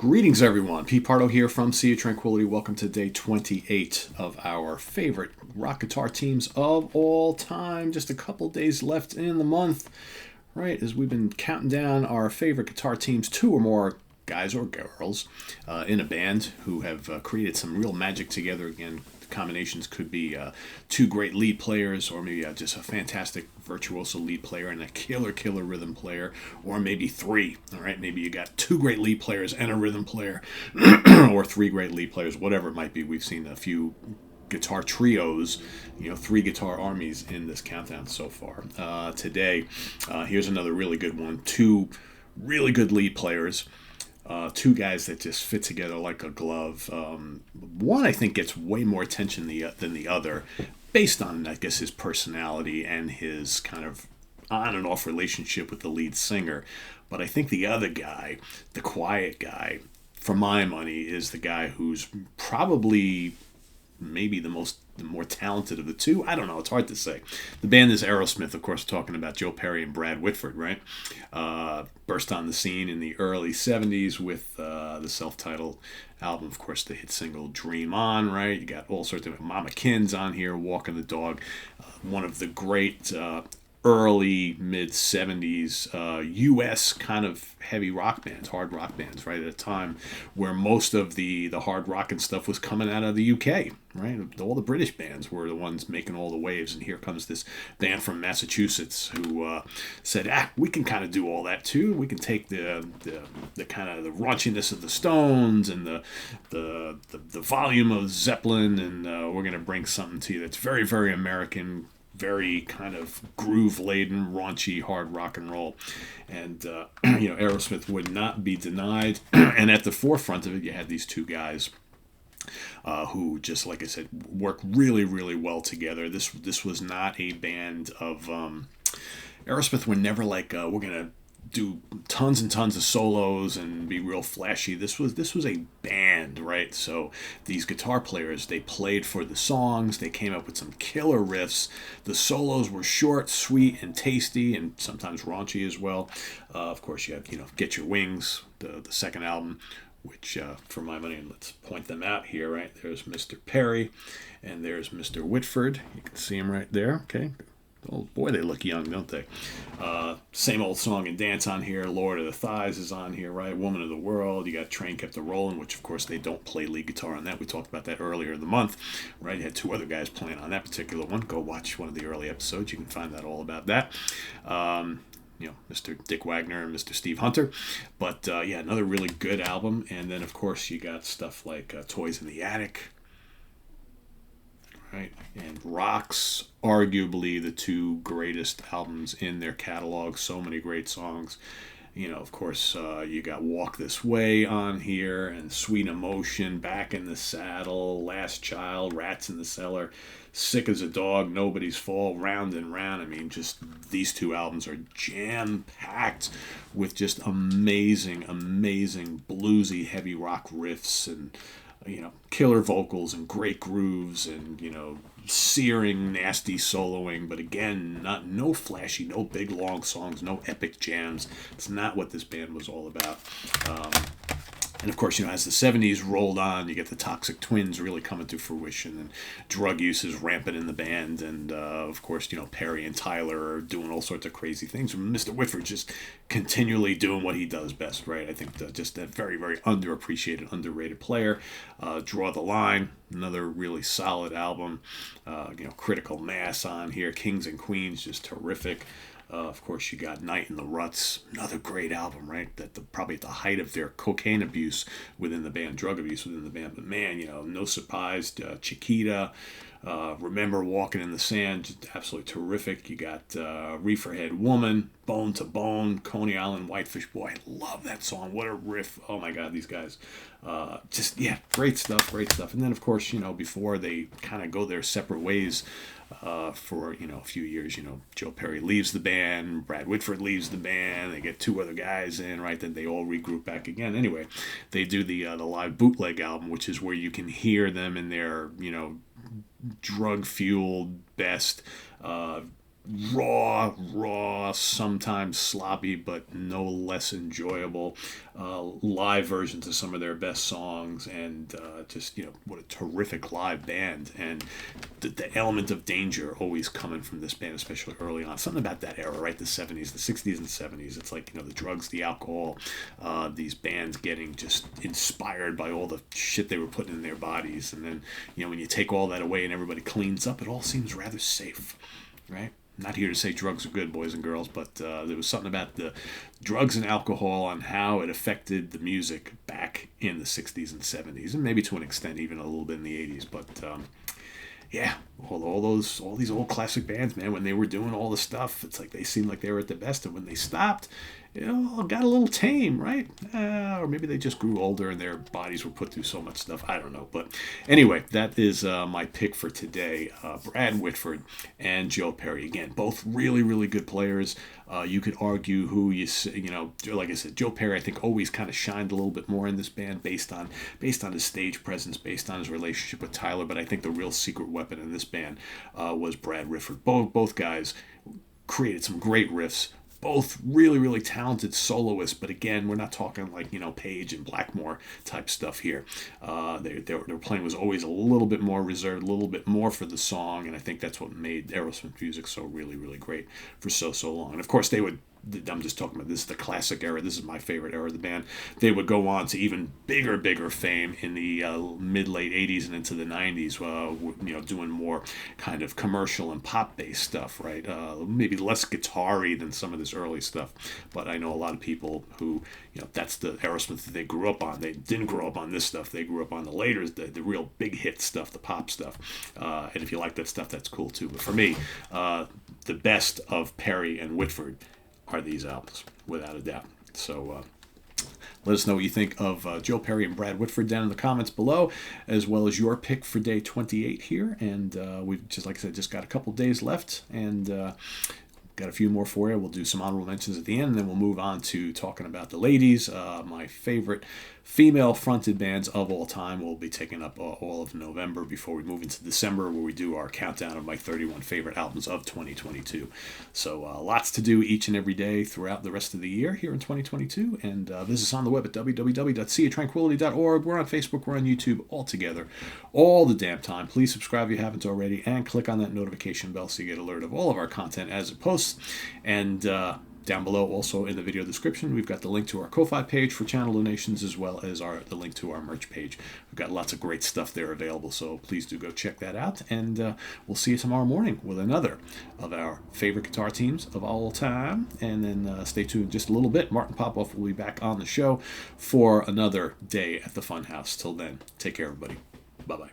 Greetings, everyone. Pete Pardo here from Sea of Tranquility. Welcome to day 28 of our favorite rock guitar teams of all time. Just a couple days left in the month, right? As we've been counting down our favorite guitar teams, two or more guys or girls in a band who have created some real magic together. Again, the combinations could be two great lead players, or maybe just a fantastic virtuoso lead player and a killer rhythm player, or maybe three. All right, maybe you got two great lead players and a rhythm player, or three great lead players, whatever it might be. We've seen a few guitar trios, three guitar armies in this countdown so far. Today, here's another really good one. Two really good lead players. Two guys that just fit together like a glove. One, I think, gets way more attention than the other, based on, I guess, his personality and his kind of on and off relationship with the lead singer. But I think the other guy, the quiet guy, for my money, is the guy who's probably maybe the more talented of the two. I don't know. It's hard to say. The band is Aerosmith, of course, talking about Joe Perry and Brad Whitford, right? Burst on the scene in the early 70s with the self-titled album, of course, the hit single Dream On, right? You got all sorts of Mama Kin's on here, Walking the Dog, one of the great early mid-70s U.S. kind of heavy rock bands, hard rock bands, right, at a time where most of the hard rock and stuff was coming out of the U.K., right? All the British bands were the ones making all the waves, and here comes this band from Massachusetts who said, we can kind of do all that too. We can take the kind of the raunchiness of the Stones and the volume of Zeppelin, and we're going to bring something to you that's very, very American, very kind of groove-laden, raunchy, hard rock and roll. And, Aerosmith would not be denied. And at the forefront of it, you had these two guys who just, like I said, work really, really well together. This was not a band of... Aerosmith were never like, we're going to do tons and tons of solos and be real flashy. This was a band, right? So these guitar players, they played for the songs. They came up with some killer riffs. The solos were short, sweet, and tasty, and sometimes raunchy as well. Of course, you have Get Your Wings, the second album, which for my money, and let's point them out here, right? There's Mr. Perry, and there's Mr. Whitford. You can see him right there, okay? Oh boy, they look young, don't they? Same old song and dance on here. Lord of the Thighs is on here, right? Woman of the World. You got Train Kept a Rollin', which of course they don't play lead guitar on that. We talked about that earlier in the month, right? You had two other guys playing on that particular one. Go watch one of the early episodes. You can find out all about that. Mr. Dick Wagner and Mr. Steve Hunter. But another really good album. And then of course you got stuff like Toys in the Attic, right? And Rocks, arguably the two greatest albums in their catalog. So many great songs. Of course, you got Walk This Way on here, and Sweet Emotion, Back in the Saddle, Last Child, Rats in the Cellar, Sick as a Dog, Nobody's Fault, Round and Round. I mean, just these two albums are jam-packed with just amazing bluesy, heavy rock riffs and killer vocals and great grooves and, searing, nasty soloing. But again, no flashy, no big long songs, no epic jams. It's not what this band was all about. And of course, as the 70s rolled on, you get the Toxic Twins really coming to fruition, and drug use is rampant in the band. And of course, Perry and Tyler are doing all sorts of crazy things. Mr. Whitford just continually doing what he does best, right? I think just a very, very underappreciated, underrated player. Draw the Line, another really solid album. Critical Mass on here. Kings and Queens, just terrific. Of course, you got Night in the Ruts, another great album, right? Probably at the height of their cocaine abuse within the band, drug abuse within the band. But man, No Surprise, Chiquita, Remember Walking in the Sand, just absolutely terrific. You got Reeferhead Woman, Bone to Bone, Coney Island Whitefish. Boy, I love that song. What a riff. Oh my God, these guys. Great stuff. And then, of course, before they kind of go their separate ways, for a few years, Joe Perry leaves the band, Brad Whitford leaves the band, they get two other guys in, right? Then they all regroup back again. Anyway, they do the live bootleg album, which is where you can hear them in their drug fueled best. raw, sometimes sloppy, but no less enjoyable live versions of some of their best songs, and just what a terrific live band, and the element of danger always coming from this band, especially early on. Something about that era, right? The 70s, the 60s, and 70s. It's like the drugs, the alcohol, these bands getting just inspired by all the shit they were putting in their bodies, and then when you take all that away and everybody cleans up, it all seems rather safe, right? Not here to say drugs are good, boys and girls, but there was something about the drugs and alcohol and how it affected the music back in the 60s and 70s, and maybe to an extent even a little bit in the 80s. But yeah, all these old classic bands, man, when they were doing all the stuff, it's like they seemed like they were at the best, and when they stopped, got a little tame, right? Or maybe they just grew older and their bodies were put through so much stuff. I don't know. But anyway, that is my pick for today. Brad Whitford and Joe Perry. Again, both really, really good players. You could argue who like I said, Joe Perry, I think, always kind of shined a little bit more in this band based on his stage presence, based on his relationship with Tyler. But I think the real secret weapon in this band was Brad Whitford. Both guys created some great riffs. Both really, really talented soloists, but again, we're not talking like Page and Blackmore type stuff here. Their playing was always a little bit more reserved, a little bit more for the song, and I think that's what made Aerosmith music so really, really great for so long. And of course, I'm just talking about this is the classic era. This is my favorite era of the band. They would go on to even bigger fame in the mid-late 80s and into the 90s, doing more kind of commercial and pop-based stuff, right? Maybe less guitar-y than some of this early stuff. But I know a lot of people who, that's the Aerosmith that they grew up on. They didn't grow up on this stuff. They grew up on the later, the real big hit stuff, the pop stuff. And if you like that stuff, that's cool too. But for me, the best of Perry and Whitford are these albums, without a doubt. So let us know what you think of Joe Perry and Brad Whitford down in the comments below, as well as your pick for day 28 here. And we've just, like I said, just got a couple days left, and got a few more for you. We'll do some honorable mentions at the end, and then we'll move on to talking about the ladies. My favorite female-fronted bands of all time will be taking up all of November before we move into December, where we do our countdown of my 31 favorite albums of 2022. So lots to do each and every day throughout the rest of the year here in 2022. And visit us on the web at www.seatranquility.org. We're on Facebook, we're on YouTube, all together, all the damn time. Please subscribe if you haven't already, and click on that notification bell so you get alert of all of our content as it posts. And down below, also in the video description, we've got the link to our Ko-Fi page for channel donations, as well as the link to our merch page. We've got lots of great stuff there available, so please do go check that out. And we'll see you tomorrow morning with another of our favorite guitar teams of all time. And then stay tuned just a little bit. Martin Popoff will be back on the show for another day at the Funhouse. Till then, take care, everybody. Bye-bye.